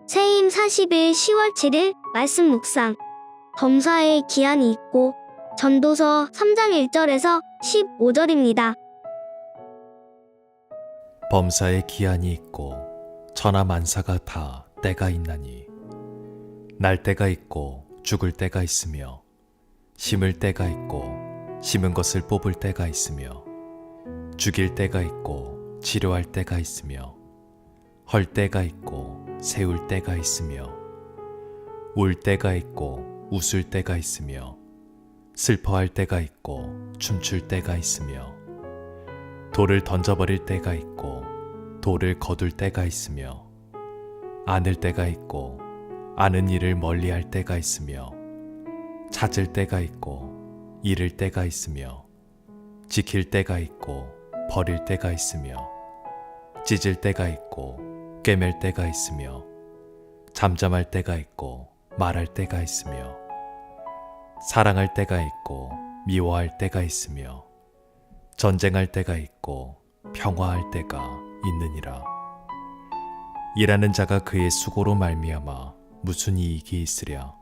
새임 40일 10월 7일 말씀 묵상. 범사에 기한이 있고. 전도서 3장 1절에서 15절입니다. 범사에 기한이 있고 천하만사가 다 때가 있나니 날 때가 있고 죽을 때가 있으며 심을 때가 있고 심은 것을 뽑을 때가 있으며 죽일 때가 있고 치료할 때가 있으며 헐 때가 있고 세울 때가 있으며 울 때가 있고 웃을 때가 있으며 슬퍼할 때가 있고 춤출 때가 있으며 돌을 던져버릴 때가 있고 돌을 거둘 때가 있으며 안을 때가 있고 아는 일을 멀리할 때가 있으며 찾을 때가 있고 잃을 때가 있으며 지킬 때가 있고 버릴 때가 있으며 찢을 때가 있고 꿰맬 때가 있으며 잠잠할 때가 있고 말할 때가 있으며 사랑할 때가 있고 미워할 때가 있으며 전쟁할 때가 있고 평화할 때가 있느니라. 일하는 자가 그의 수고로 말미암아 무슨 이익이 있으랴.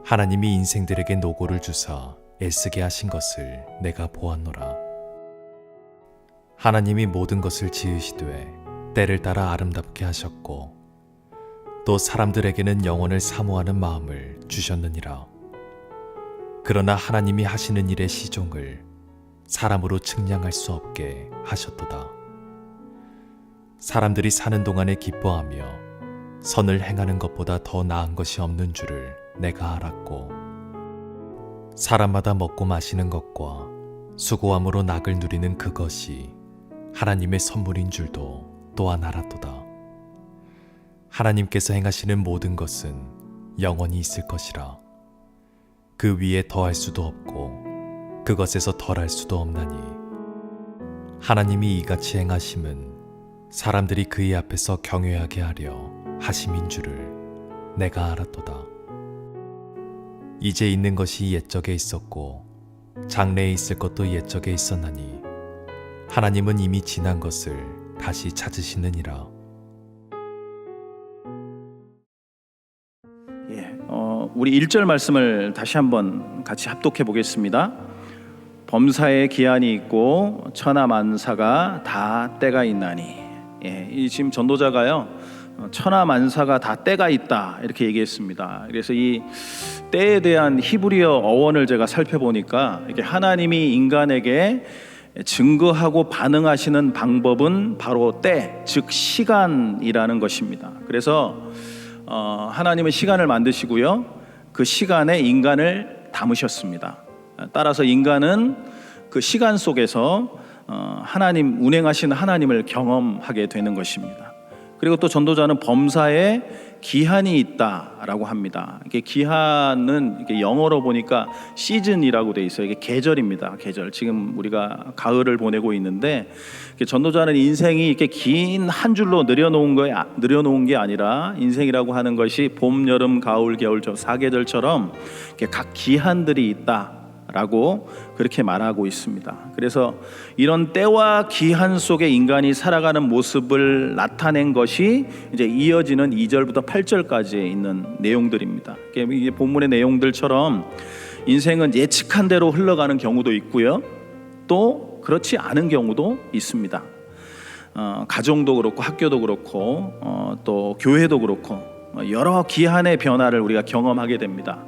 하나님이 인생들에게 노고를 주사 애쓰게 하신 것을 내가 보았노라. 하나님이 모든 것을 지으시되 때를 따라 아름답게 하셨고 또 사람들에게는 영혼을 사모하는 마음을 주셨느니라. 그러나 하나님이 하시는 일의 시종을 사람으로 측량할 수 없게 하셨도다. 사람들이 사는 동안에 기뻐하며 선을 행하는 것보다 더 나은 것이 없는 줄을 내가 알았고 사람마다 먹고 마시는 것과 수고함으로 낙을 누리는 그것이 하나님의 선물인 줄도 또한 알았도다. 하나님께서 행하시는 모든 것은 영원히 있을 것이라. 그 위에 더할 수도 없고 그것에서 덜할 수도 없나니 하나님이 이같이 행하심은 사람들이 그의 앞에서 경외하게 하려 하심인 줄을 내가 알았도다. 이제 있는 것이 옛적에 있었고 장래에 있을 것도 옛적에 있었나니 하나님은 이미 지난 것을 다시 찾으시느니라. 우리 1절 말씀을 다시 한번 같이 합독해 보겠습니다. 범사에 기한이 있고 천하만사가 다 때가 있나니. 이 지금 전도자가요, 천하만사가 다 때가 있다 이렇게 얘기했습니다. 그래서 이 때에 대한 히브리어 어원을 제가 살펴보니까 이게 하나님이 인간에게 증거하고 반응하시는 방법은 바로 때, 즉 시간이라는 것입니다. 그래서 하나님은 시간을 만드시고요, 그 시간에 인간을 담으셨습니다. 따라서 인간은 그 시간 속에서 하나님, 운행하시는 하나님을 경험하게 되는 것입니다. 그리고 또 전도자는 범사에 기한이 있다라고 합니다. 이게 기한은 이게 영어로 보니까 시즌이라고 돼 있어요. 이게 계절입니다. 계절. 지금 우리가 가을을 보내고 있는데 전도자는 인생이 이렇게 긴 한 줄로 늘여놓은 게 아니라 인생이라고 하는 것이 봄, 여름, 가을, 겨울 저 4계절처럼 각 기한들이 있다라고 그렇게 말하고 있습니다. 그래서 이런 때와 기한 속에 인간이 살아가는 모습을 나타낸 것이 이제 이어지는 2절부터 8절까지에 있는 내용들입니다. 이게 본문의 내용들처럼 인생은 예측한 대로 흘러가는 경우도 있고요, 또 그렇지 않은 경우도 있습니다. 가정도 그렇고 학교도 그렇고 또 교회도 그렇고 여러 기한의 변화를 우리가 경험하게 됩니다.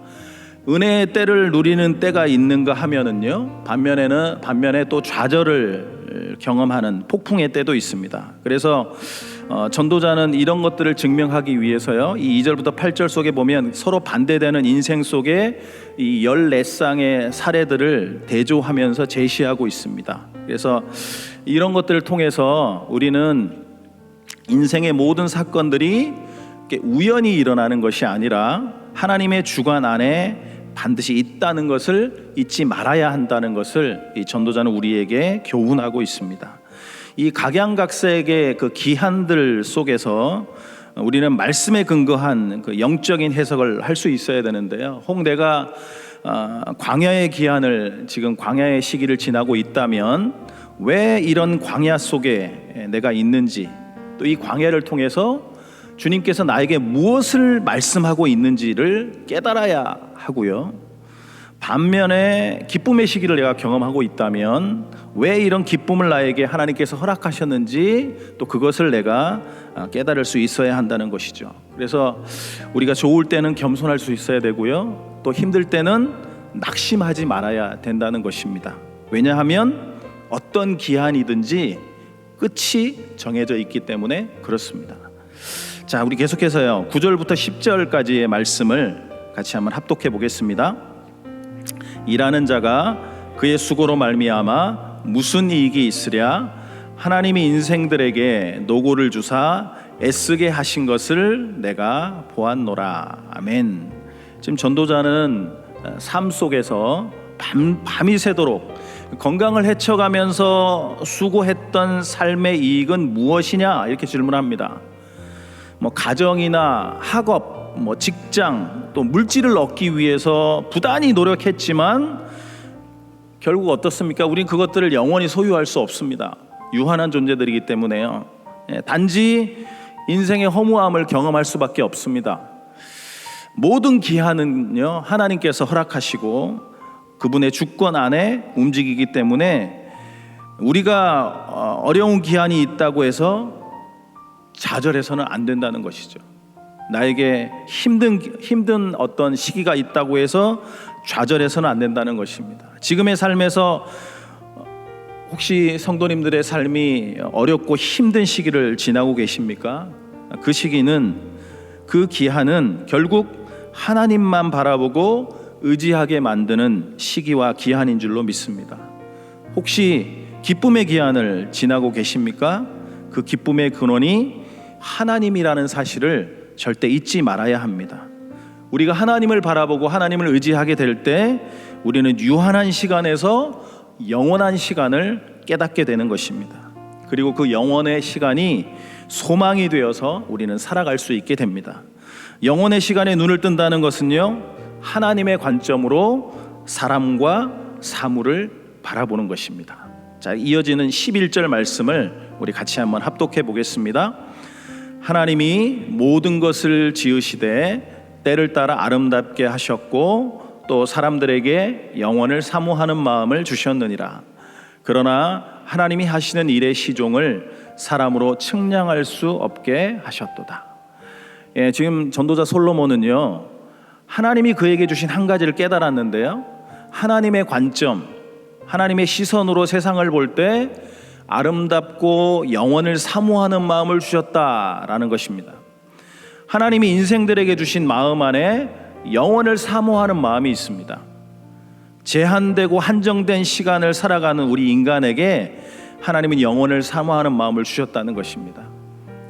은혜의 때를 누리는 때가 있는가 하면은요, 반면에 또 좌절을 경험하는 폭풍의 때도 있습니다. 그래서 전도자는 이런 것들을 증명하기 위해서요, 이 2절부터 8절 속에 보면 서로 반대되는 인생 속에 이 14쌍의 사례들을 대조하면서 제시하고 있습니다. 그래서 이런 것들을 통해서 우리는 인생의 모든 사건들이 우연히 일어나는 것이 아니라 하나님의 주관 안에 반드시 있다는 것을 잊지 말아야 한다는 것을 이 전도자는 우리에게 교훈하고 있습니다. 이 각양각색의 그 기한들 속에서 우리는 말씀에 근거한 그 영적인 해석을 할 수 있어야 되는데요, 혹 내가 광야의 기한을, 지금 광야의 시기를 지나고 있다면 왜 이런 광야 속에 내가 있는지, 또 이 광야를 통해서 주님께서 나에게 무엇을 말씀하고 있는지를 깨달아야 하고요. 반면에 기쁨의 시기를 내가 경험하고 있다면 왜 이런 기쁨을 나에게 하나님께서 허락하셨는지 또 그것을 내가 깨달을 수 있어야 한다는 것이죠. 그래서 우리가 좋을 때는 겸손할 수 있어야 되고요, 또 힘들 때는 낙심하지 말아야 된다는 것입니다. 왜냐하면 어떤 기한이든지 끝이 정해져 있기 때문에 그렇습니다. 자, 우리 계속해서요 9절부터 10절까지의 말씀을 같이 한번 합독해 보겠습니다. 일하는 자가 그의 수고로 말미암아 무슨 이익이 있으랴? 하나님이 인생들에게 노고를 주사 애쓰게 하신 것을 내가 보았노라. 아멘. 지금 전도자는 삶 속에서 밤이 새도록 건강을 헤쳐가면서 수고했던 삶의 이익은 무엇이냐 이렇게 질문합니다. 가정이나 학업, 직장, 또 물질을 얻기 위해서 부단히 노력했지만 결국 어떻습니까? 우린 그것들을 영원히 소유할 수 없습니다. 유한한 존재들이기 때문에요. 단지 인생의 허무함을 경험할 수밖에 없습니다. 모든 기한은요 하나님께서 허락하시고 그분의 주권 안에 움직이기 때문에 우리가 어려운 기한이 있다고 해서 좌절해서는 안 된다는 것이죠. 나에게 힘든 어떤 시기가 있다고 해서 좌절해서는 안 된다는 것입니다. 지금의 삶에서 혹시 성도님들의 삶이 어렵고 힘든 시기를 지나고 계십니까? 그 시기는, 그 기한은 결국 하나님만 바라보고 의지하게 만드는 시기와 기한인 줄로 믿습니다. 혹시 기쁨의 기한을 지나고 계십니까? 그 기쁨의 근원이 하나님이라는 사실을 절대 잊지 말아야 합니다. 우리가 하나님을 바라보고 하나님을 의지하게 될 때 우리는 유한한 시간에서 영원한 시간을 깨닫게 되는 것입니다. 그리고 그 영원의 시간이 소망이 되어서 우리는 살아갈 수 있게 됩니다. 영원의 시간에 눈을 뜬다는 것은요 하나님의 관점으로 사람과 사물을 바라보는 것입니다. 자, 이어지는 11절 말씀을 우리 같이 한번 합독해 보겠습니다. 하나님이 모든 것을 지으시되 때를 따라 아름답게 하셨고 또 사람들에게 영원을 사모하는 마음을 주셨느니라. 그러나 하나님이 하시는 일의 시종을 사람으로 측량할 수 없게 하셨도다. 지금 전도자 솔로몬은요 하나님이 그에게 주신 한 가지를 깨달았는데요, 하나님의 관점, 하나님의 시선으로 세상을 볼 때 아름답고 영원을 사모하는 마음을 주셨다라는 것입니다. 하나님이 인생들에게 주신 마음 안에 영원을 사모하는 마음이 있습니다. 제한되고 한정된 시간을 살아가는 우리 인간에게 하나님은 영원을 사모하는 마음을 주셨다는 것입니다.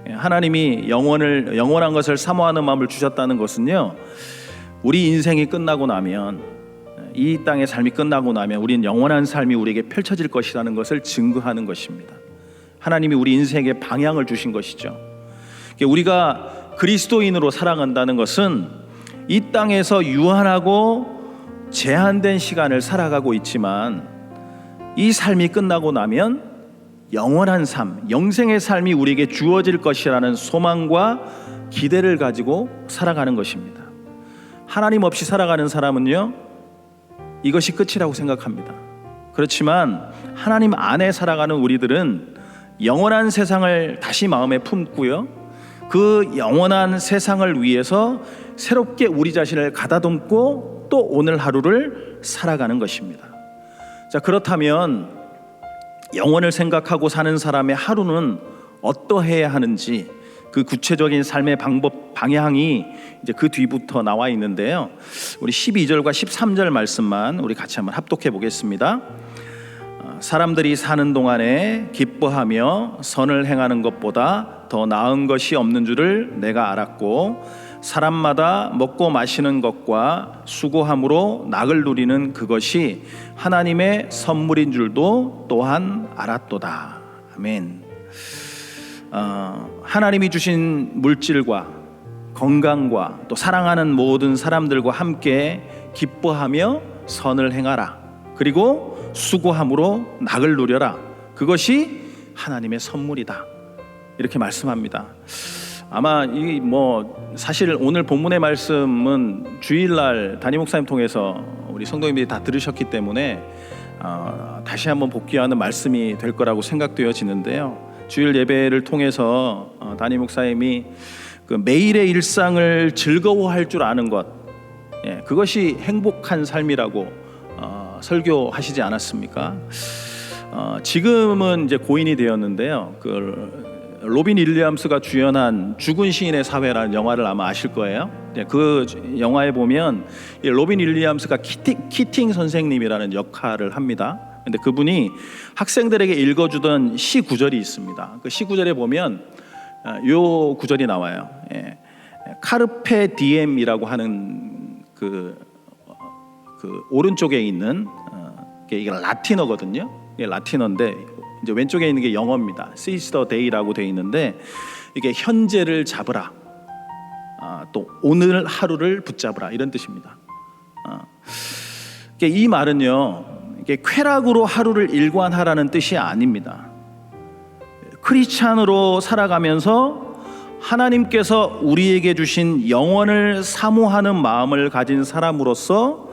하나님이 영원한 것을 사모하는 마음을 주셨다는 것은요, 우리 인생이 끝나고 나면, 이 땅의 삶이 끝나고 나면 우리는 영원한 삶이 우리에게 펼쳐질 것이라는 것을 증거하는 것입니다. 하나님이 우리 인생에 방향을 주신 것이죠. 우리가 그리스도인으로 살아간다는 것은 이 땅에서 유한하고 제한된 시간을 살아가고 있지만 이 삶이 끝나고 나면 영원한 삶, 영생의 삶이 우리에게 주어질 것이라는 소망과 기대를 가지고 살아가는 것입니다. 하나님 없이 살아가는 사람은요 이것이 끝이라고 생각합니다. 그렇지만 하나님 안에 살아가는 우리들은 영원한 세상을 다시 마음에 품고요, 그 영원한 세상을 위해서 새롭게 우리 자신을 가다듬고 또 오늘 하루를 살아가는 것입니다. 자, 그렇다면 영원을 생각하고 사는 사람의 하루는 어떠해야 하는지, 그 구체적인 삶의 방향이 이제 그 뒤부터 나와 있는데요, 우리 12절과 13절 말씀만 우리 같이 한번 합독해 보겠습니다. 사람들이 사는 동안에 기뻐하며 선을 행하는 것보다 더 나은 것이 없는 줄을 내가 알았고, 사람마다 먹고 마시는 것과 수고함으로 낙을 누리는 그것이 하나님의 선물인 줄도 또한 알았도다. 아멘. 하나님이 주신 물질과 건강과 또 사랑하는 모든 사람들과 함께 기뻐하며 선을 행하라. 그리고 수고함으로 낙을 누려라. 그것이 하나님의 선물이다. 이렇게 말씀합니다. 아마 이 뭐 사실 오늘 본문의 말씀은 주일날 담임 목사님 통해서 우리 성도님들이 다 들으셨기 때문에 다시 한번 복귀하는 말씀이 될 거라고 생각되어지는데요. 주일 예배를 통해서 담임 목사님이 그 매일의 일상을 즐거워할 줄 아는 것, 그것이 행복한 삶이라고 설교하시지 않았습니까? 지금은 이제 고인이 되었는데요. 로빈 윌리엄스가 주연한 죽은 시인의 사회라는 영화를 아마 아실 거예요. 그 영화에 보면 로빈 윌리엄스가 키팅 선생님이라는 역할을 합니다. 근데 그분이 학생들에게 읽어주던 시 구절이 있습니다. 그 시 구절에 보면 요 구절이 나와요. 카르페 디엠이라고 하는 그 오른쪽에 있는 이게 라틴어거든요. 이게 라틴어인데 이제 왼쪽에 있는 게 영어입니다. Seize the day라고 돼 있는데 이게 현재를 잡으라, 또 오늘 하루를 붙잡으라 이런 뜻입니다. 이 말은요, 이게 쾌락으로 하루를 일관하라는 뜻이 아닙니다. 크리스찬으로 살아가면서 하나님께서 우리에게 주신 영원을 사모하는 마음을 가진 사람으로서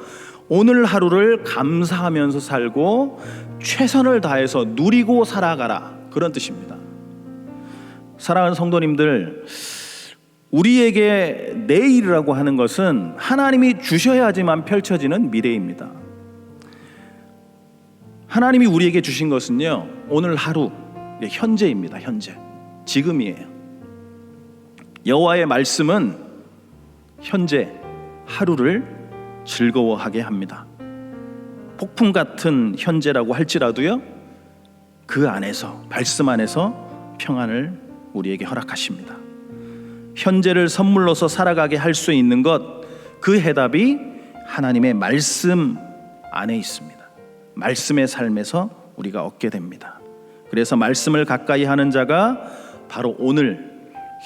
오늘 하루를 감사하면서 살고 최선을 다해서 누리고 살아가라, 그런 뜻입니다. 사랑하는 성도님들, 우리에게 내일이라고 하는 것은 하나님이 주셔야지만 펼쳐지는 미래입니다. 하나님이 우리에게 주신 것은요, 오늘 하루, 현재입니다. 현재, 지금이에요. 여호와의 말씀은 현재 하루를 즐거워하게 합니다. 폭풍 같은 현재라고 할지라도요, 그 안에서, 말씀 안에서 평안을 우리에게 허락하십니다. 현재를 선물로서 살아가게 할 수 있는 것, 그 해답이 하나님의 말씀 안에 있습니다. 말씀의 삶에서 우리가 얻게 됩니다. 그래서 말씀을 가까이 하는 자가 바로 오늘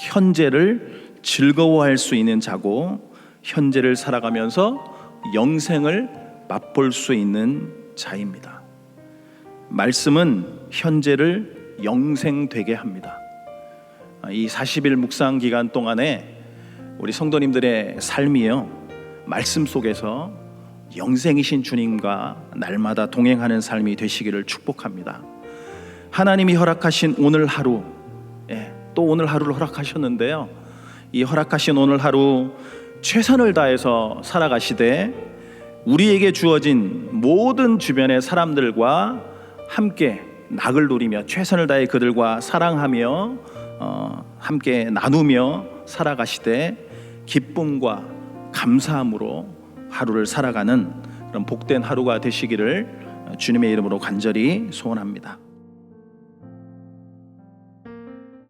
현재를 즐거워할 수 있는 자고, 현재를 살아가면서 영생을 맛볼 수 있는 자입니다. 말씀은 현재를 영생되게 합니다. 이 40일 묵상 기간 동안에 우리 성도님들의 삶이요, 말씀 속에서 영생이신 주님과 날마다 동행하는 삶이 되시기를 축복합니다. 하나님이 허락하신 오늘 하루, 또 오늘 하루를 허락하셨는데요, 이 허락하신 오늘 하루 최선을 다해서 살아가시되 우리에게 주어진 모든 주변의 사람들과 함께 낙을 누리며 최선을 다해 그들과 사랑하며 함께 나누며 살아가시되 기쁨과 감사함으로 하루를 살아가는 그런 복된 하루가 되시기를 주님의 이름으로 간절히 소원합니다.